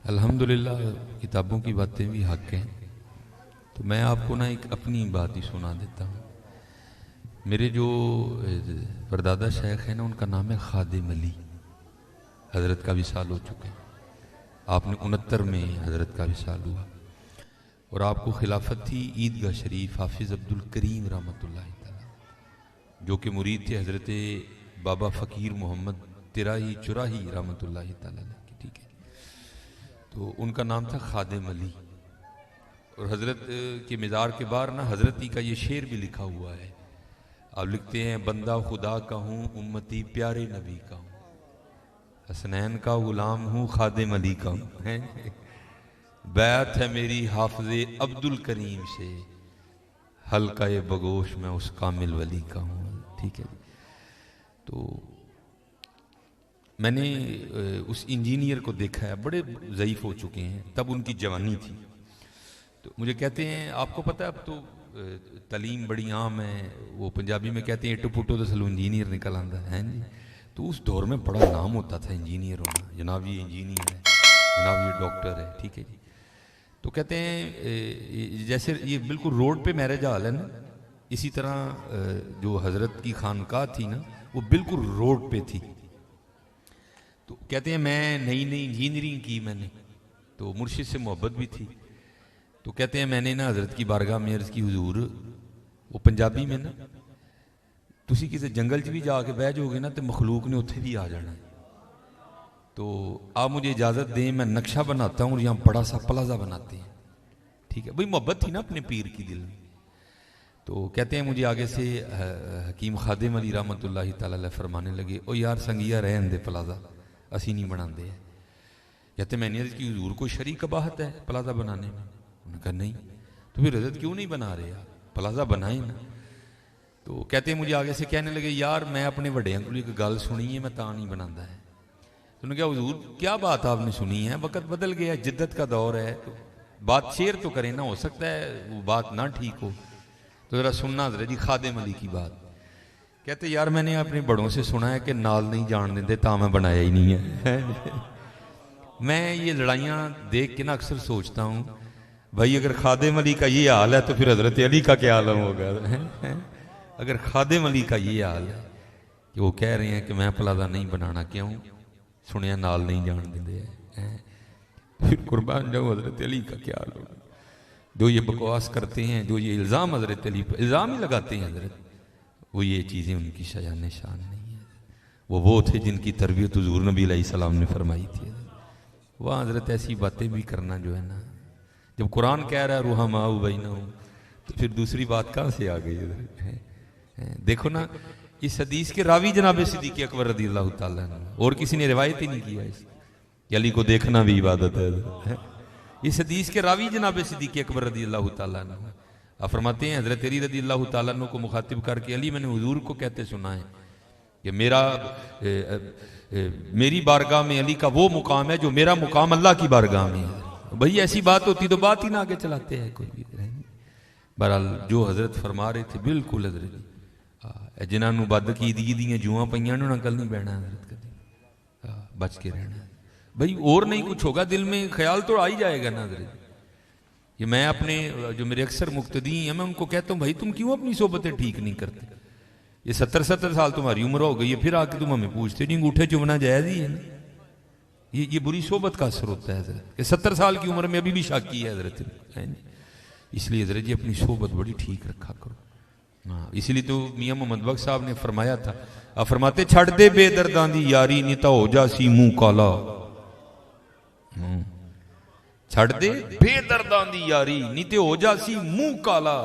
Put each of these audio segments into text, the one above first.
الحمدللہ کتابوں کی باتیں بھی حق ہیں، تو میں آپ کو نا ایک اپنی بات ہی سنا دیتا ہوں۔ میرے جو پردادا شیخ ہیں نا، ان کا نام ہے خادم علی، حضرت کا وصال ہو چکے ہیں۔ آپ نے 69 میں حضرت کا وصال ہوا، اور آپ کو خلافت تھی عیدگاہ شریف حافظ عبدالکریم رحمۃ اللہ تعالی، جو کہ مرید تھے حضرت بابا فقیر محمد تراہی چراہی رحمۃ اللہ تعالی، ٹھیک ہے۔ تو ان کا نام تھا خادم علی، اور حضرت کے مزار کے باہر نا حضرتی کا یہ شعر بھی لکھا ہوا ہے۔ آپ لکھتے ہیں، بندہ خدا کا ہوں، امتی پیارے نبی کا ہوں، حسنین کا غلام ہوں، خادم علی کا ہوں، بیعت ہے میری حافظ عبدالکریم سے، حلقہ بگوش میں اس کامل ولی کا ہوں، ٹھیک ہے۔ تو میں نے اس انجینئر کو دیکھا ہے، بڑے ضعیف ہو چکے ہیں، تب ان کی جوانی تھی۔ تو مجھے کہتے ہیں، آپ کو پتہ ہے اب تو تعلیم بڑی عام ہے، وہ پنجابی میں کہتے ہیں اٹو پٹو تو سلو انجینئر نکل آتا ہے جی۔ تو اس دور میں بڑا نام ہوتا تھا انجینئر ہونا، جناب یہ انجینئر ہے، جناب یہ ڈاکٹر ہے، ٹھیک ہے جی۔ تو کہتے ہیں جیسے یہ بالکل روڈ پہ میرج ہال ہے نا، اسی طرح جو حضرت کی خانقاہ تھی نا، وہ بالکل روڈ پہ تھی۔ تو کہتے ہیں میں نئی انجینئرنگ کی میں نے، تو مرشد سے محبت بھی تھی۔ تو کہتے ہیں میں نے نا حضرت کی بارگاہ میں عرض کی، حضور وہ پنجابی میں نا، تسی کسی جنگل چ بھی جا کے بہ جاؤ گے نا تو مخلوق نے اتنے بھی آ جانا ہے، تو آپ مجھے اجازت دیں، میں نقشہ بناتا ہوں اور یہاں بڑا سا پلازہ بناتے ہیں، ٹھیک ہے۔ بھئی محبت تھی نا اپنے پیر کی دل میں۔ تو کہتے ہیں مجھے آگے سے حکیم خادم علی رحمۃ اللہ تعالی علیہ فرمانے لگے، او یار سنگیا رہن دے پلازہ، اسی نہیں بنا دے۔ کہتے میں نے عرض کی، حضور کو شرعی قباحت ہے پلازہ بنانے میں؟ انہوں نے کہا نہیں۔ تو پھر حضرت کیوں نہیں بنا رہے آپ پلازہ بنائیں نا؟ تو کہتے ہیں مجھے آگے سے کہنے لگے، یار میں اپنے وڈیاں کو ایک گل سنی ہے، میں تا نہیں بناتا ہے۔ تو انہوں نے کہا، حضور کیا بات آپ نے سنی ہے؟ وقت بدل گیا، جدت کا دور ہے، تو بات شیئر تو کریں نا، ہو سکتا ہے وہ بات نہ ٹھیک ہو، تو ذرا سننا حضرت جی خادم علی کی بات۔ کہتے یار میں نے اپنے بڑوں سے سنا ہے کہ نال نہیں جان دیتے، تا میں بنایا ہی نہیں ہے۔ میں یہ لڑائیاں دیکھ کے نا اکثر سوچتا ہوں، بھائی اگر خادم علی کا یہ حال ہے تو پھر حضرت علی کا کیا عالم ہوگا؟ اگر خادم علی کا یہ حال ہے کہ وہ کہہ رہے ہیں کہ میں پلازہ نہیں بنانا، کیوں؟ سنیا نال نہیں جان دیتے ہیں، پھر قربان جاؤ حضرت علی کا کیا حال ہوگا؟ جو یہ بکواس کرتے ہیں، جو یہ الزام حضرت علی پر الزام ہی لگاتے ہیں حضرت، وہ یہ چیزیں ان کی شایان شان نہیں ہیں۔ وہ تھے جن کی تربیت حضور نبی علیہ السلام نے فرمائی تھی۔ وہاں حضرت ایسی باتیں بھی کرنا جو ہے نا، جب قرآن کہہ رہا ہے رحماء بینہم، تو پھر دوسری بات کہاں سے آ گئی حضرت؟ دیکھو نا، اس حدیث کے راوی جناب صدیق اکبر رضی اللہ تعالیٰ عنہ، اور کسی نے روایت ہی نہیں کیا اس کہ علی کو دیکھنا بھی عبادت ہے۔ اس حدیث کے راوی جناب صدیق اکبر رضی اللہ تعالیٰ عنہ، آپ فرماتے ہیں حضرت علی رضی اللہ تعالیٰ عنہ کو مخاطب کر کے، علی میں نے حضور کو کہتے سنا ہے کہ میری بارگاہ میں علی کا وہ مقام ہے جو میرا مقام اللہ کی بارگاہ میں ہے۔ بھئی ایسی بات ہوتی تو بات ہی نہ آگے چلاتے ہیں کوئی بھی۔ بہرحال جو حضرت فرما رہے تھے بالکل حضرت، جنہاں نو بد کی دیاں جوہاں پئیاں نے، انہاں کل نہیں بہنا حضرت کدی، بچ کے رہنا۔ بھئی اور نہیں کچھ ہوگا، دل میں خیال تو آ ہی جائے گا نا حضرت۔ یہ میں اپنے جو میرے اکثر مقتدی ہیں، میں ان کو کہتا ہوں، بھائی تم کیوں اپنی صحبتیں ٹھیک نہیں کرتے؟ یہ 70 سال تمہاری عمر ہو گئی ہے، پھر آ کے تم ہمیں پوچھتے نہیں، انگوٹھے چومنا جائز ہی ہے نا؟ یہ بری صحبت کا اثر ہوتا ہے حضرت، کہ 70 سال کی عمر میں ابھی بھی شاکی ہے حضرت۔ اس لیے حضرت جی اپنی صحبت بڑی ٹھیک رکھا کرو۔ اس لیے تو میاں محمد بخش صاحب نے فرمایا تھا، آپ فرماتے چھڑ دے بے درداں دی یاری، نہیں تا ہو جا سی منہ کالا۔ چھڑ دے بے درداں دی یاری، نہیں تے ہو جا سی منہ کالا،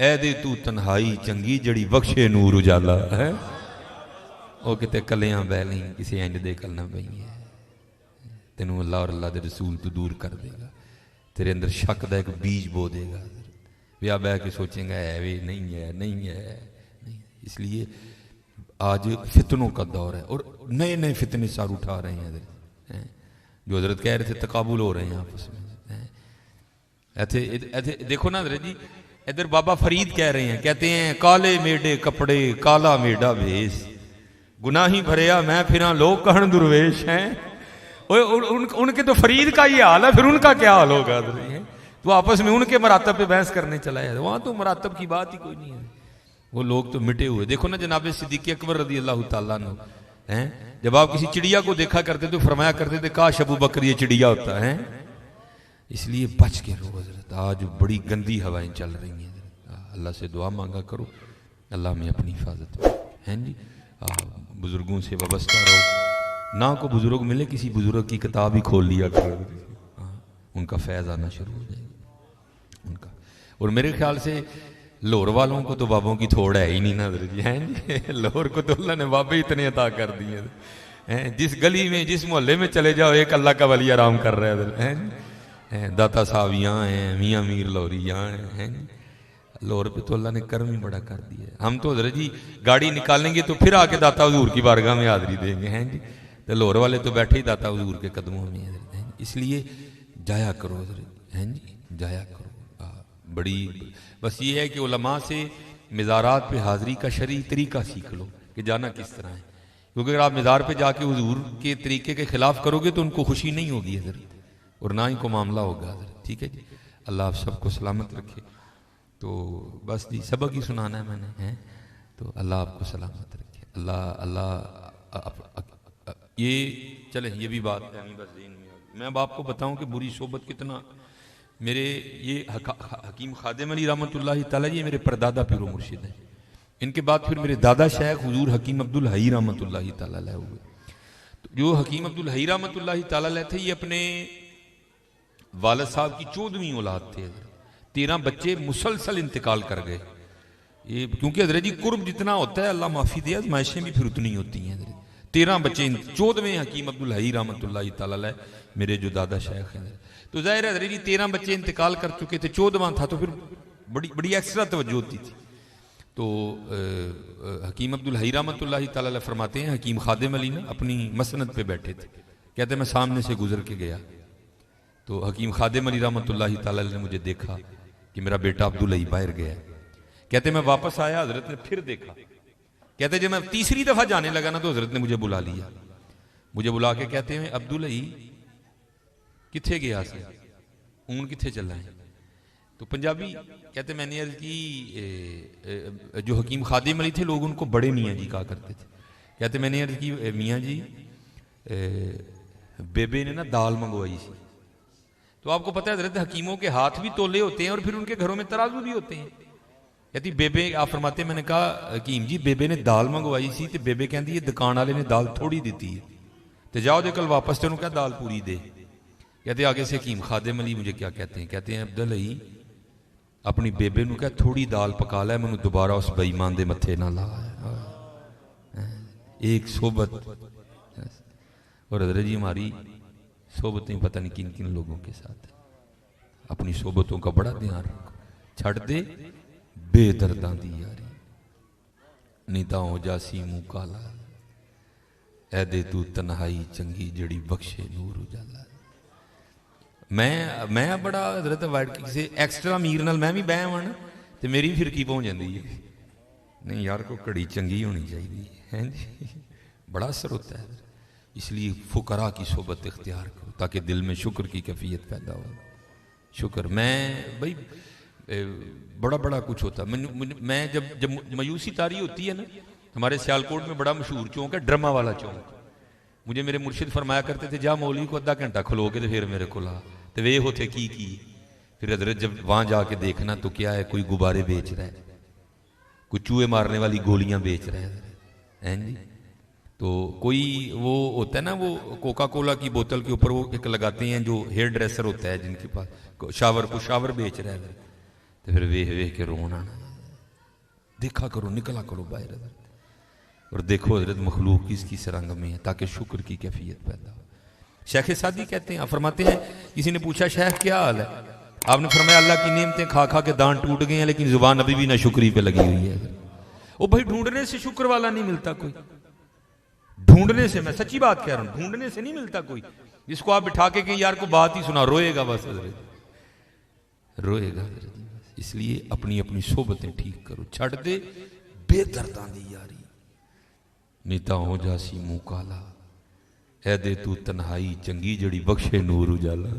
اے دے تو تنہائی چنگی جڑی بخشے نور اجالا ہے۔ او کتے کلیاں بہ لیں کسی اینڈ دے کلنا پئی ہے، تینوں اللہ اور اللہ دے رسول تو دور کر دے گا، تیرے اندر شک دا ایک بیج بو دے گا، بیا بہ کے سوچیں گا ہے وے نہیں ہے نہیں ہے۔ اس لیے آج فتنوں کا دور ہے، اور نئے نئے فتنے سار اٹھا رہے ہیں حضرت، جو حضرت کہہ رہے تھے تقابل ہو رہے ہیں آپس میں۔ دیکھو نا حضرت جی، ادھر بابا فرید کہہ رہے ہیں، کہتے ہیں کالے میڈے کپڑے کالا میڈا بھیس، گناہی بھریا میں پھراں لوگ کہن درویش ہیں، ان کے تو فرید کا یہ حال ہے، پھر ان کا کیا حال ہوگا؟ تو آپس میں ان کے مراتب پہ بحث کرنے چلا ہے، وہاں تو مراتب کی بات ہی کوئی نہیں ہے، وہ لوگ تو مٹے ہوئے. دیکھو نا جناب صدیق اکبر رضی اللہ تعالیٰ عنہ ہیں، جب آپ کسی چڑیا کو دیکھا کرتے تو فرمایا کرتے تھے کاش ابو بکر یہ چڑیا ہوتا ہے. اس لیے بچ کے رہو حضرت، آج بڑی گندی ہوائیں چل رہی ہیں حضرت. اللہ سے دعا مانگا کرو اللہ میں اپنی حفاظت ہیں جی. بزرگوں سے وابستہ رہو، نہ کو بزرگ ملے کسی بزرگ کی کتاب ہی کھول لیا کرو، ان کا فیض آنا شروع ہو جائے گا ان کا. اور میرے خیال سے لاہور والوں کو تو بابوں کی تھوڑ ہے ہی نہیں نا حضرت جی، ہیں جی. لاہور کو تو اللہ نے بابے اتنے عطا کر دیے ہیں، جس گلی میں جس محلے میں چلے جاؤ ایک اللہ کا ولی آرام کر رہے ہیں جی. داتا صاحب یہاں ہیں، میاں میر لاہوری یہاں ہیں. لاہور پہ تو اللہ نے کرم ہی بڑا کر دیا ہے. ہم تو حضرت جی گاڑی نکالیں گے تو پھر آ کے داتا حضور کی بارگاہ میں حاضری دیں گے ہیں جی. تو لاہور والے تو بیٹھے ہی داتا حضور کے قدموں میں حضرت ہیں. اس لیے جایا کرو حضرت ہیں جی، جایا کرو. بڑی بس یہ ہے کہ علماء سے مزارات پہ حاضری کا شرعی طریقہ سیکھ لو کہ جانا کس طرح ہے، کیونکہ اگر آپ مزار پہ جا کے حضور کے طریقے کے خلاف کرو گے تو ان کو خوشی نہیں ہوگی حضرت، اور نہ ہی کو معاملہ ہوگا حضرت. ٹھیک ہے جی، اللہ آپ سب کو سلامت رکھے. تو بس جی سبق ہی سنانا ہے میں نے ہیں، تو اللہ آپ کو سلامت رکھے. اللہ یہ چلیں یہ بھی بات ہے بس ذہن میں اب آپ کو بتاؤں کہ بری صحبت کتنا. میرے یہ حکیم خادم علی رحمۃ اللہ تعالیٰ یہ میرے پردادا پیر و مرشد ہیں. ان کے بعد پھر میرے دادا شیخ حضور حکیم عبدالحی رحمۃ اللہ تعالیٰ علیہ ہوئے. جو حکیم عبدالحی رحمۃ اللہ تعالیٰ علیہ تھے یہ اپنے والد صاحب کی 14ویں اولاد تھے. 13 بچے مسلسل انتقال کر گئے. یہ کیونکہ حضرت جی قرب جتنا ہوتا ہے اللہ معافی دے آزمائشیں بھی پھر اتنی ہوتی ہیں حضرت. 13 بچے 14ویں حکیم عبدالحی رحمۃ اللہ تعالیٰ علیہ میرے جو دادا شیخ ہیں. تو ظاہر ہے حضرت جی 13 بچے انتقال کر چکے تھے، 14واں تھا تو پھر بڑی ایکسٹرا توجہ ہوتی تھی. تو حکیم عبدالحی رحمۃ اللہ تعالیٰ علیہ فرماتے ہیں حکیم خادم علی نے اپنی مسند پہ بیٹھے تھے، کہتے ہیں میں سامنے سے گزر کے گیا تو حکیم خادم علی رحمۃ اللہ تعالیٰ نے مجھے دیکھا کہ میرا بیٹا عبدالحی باہر گیا. کہتے میں واپس آیا، حضرت نے پھر دیکھا. کہتے جب میں تیسری دفعہ جانے لگا نا تو حضرت نے مجھے بلا لیا. مجھے بلا کے کہتے ہیں عبدالحی کتھے گیا سے اون کتھے چل رہے ہیں. تو پنجابی کہتے میں نے عرض کی جو حکیم خادم علی تھے لوگ ان کو بڑے میاں جی کہا کرتے تھے. کہتے میں نے عرض کی میاں جی بیبے نے نا دال منگوائی سی. تو آپ کو پتہ ہے حضرت حکیموں کے ہاتھ بھی تولے ہوتے ہیں اور پھر ان کے گھروں میں ترازو بھی ہوتے ہیں. کہتی بیبے آپ فرماتے ہیں میں نے کہا حکیم جی بیبے نے دال منگوائی سی تو بیبے کہتی یہ دکان والے نے دال تھوڑی دیتی ہے تو جاؤ دے کل واپس تینوں کیا دال پوری دے. کہتے آگے سے حکیم خادم علی مجھے کیا کہتے ہیں، کہتے ہیں عبدالحی اپنی بیبے نو کہا تھوڑی دال پکا لے میں دوبارہ اس بے ایمان دے متھے نہ لا. ایک صحبت. اور حضرت جی ہماری صحبتیں پتہ نہیں کن کن لوگوں کے ساتھ ہیں. اپنی صحبتوں کا بڑا دھیان رکھو. چھڑ دے بے درداں دی یاری نیتا ہو جاسی منہ کالا اے دے تو تنہائی چنگی جڑی بخشے نور اجالا. میں بڑا حضرت کسی ایکسٹرا امیر نال میں بھی بہ ہوں تو میری فرقی پہنچ جاتی ہے. نہیں یار کو کڑی چنگی ہونی چاہیے جی، بڑا اثر ہوتا ہے. اس لیے فقراء کی صحبت اختیار کرو تاکہ دل میں شکر کی کیفیت پیدا ہو. شکر میں بھائی بڑا کچھ ہوتا ہے. میں جب مایوسی طاری ہوتی ہے نا، ہمارے سیالکوٹ میں بڑا مشہور چونک ہے ڈرما والا چونک. مجھے میرے مرشد فرمایا کرتے تھے جا مولوی کو آدھا گھنٹہ کھلو کے تو پھر میرے کو لا تو وہ ہوتے کی. پھر حضرت جب وہاں جا کے دیکھنا تو کیا ہے، کوئی غبارے بیچ رہا ہے، کوئی چوہے مارنے والی گولیاں بیچ رہا ہے جی. تو کوئی وہ ہوتا ہے نا وہ کوکا کولا کی بوتل کے اوپر وہ ایک لگاتے ہیں جو ہیئر ڈریسر ہوتا ہے جن کے پاس شاور بیچ رہا ہے. تو پھر ویہ کے رونا دیکھا کرو، نکلا کرو باہر حضرت اور دیکھو حضرت مخلوق کس کی سرنگ میں ہے تاکہ شکر کی کیفیت پیدا ہو. شیخ سعدی کہتے ہیں، فرماتے ہیں کسی نے پوچھا شیخ کیا حال ہے، آپ نے فرمایا اللہ کی نعمتیں کھا کھا کے دان ٹوٹ گئے ہیں لیکن زبان ابھی بھی نہ شکری پہ لگی ہوئی ہے. وہ بھائی ڈھونڈنے سے شکر والا نہیں ملتا کوئی، ڈھونڈنے سے، میں سچی بات کہہ رہا ہوں، ڈھونڈنے سے نہیں ملتا کوئی. جس کو آپ بٹھا کے کہ یار کو بات ہی سنا روئے گا بس حضرت، روئے گا حضرت. اس لیے اپنی اپنی صحبتیں ٹھیک کرو. چھڑ دے بے درداں دی یاری نیتا ہو جاسی منہ کالا اے دے تو تنہائی چنگی جڑی بخشے نور اجالا.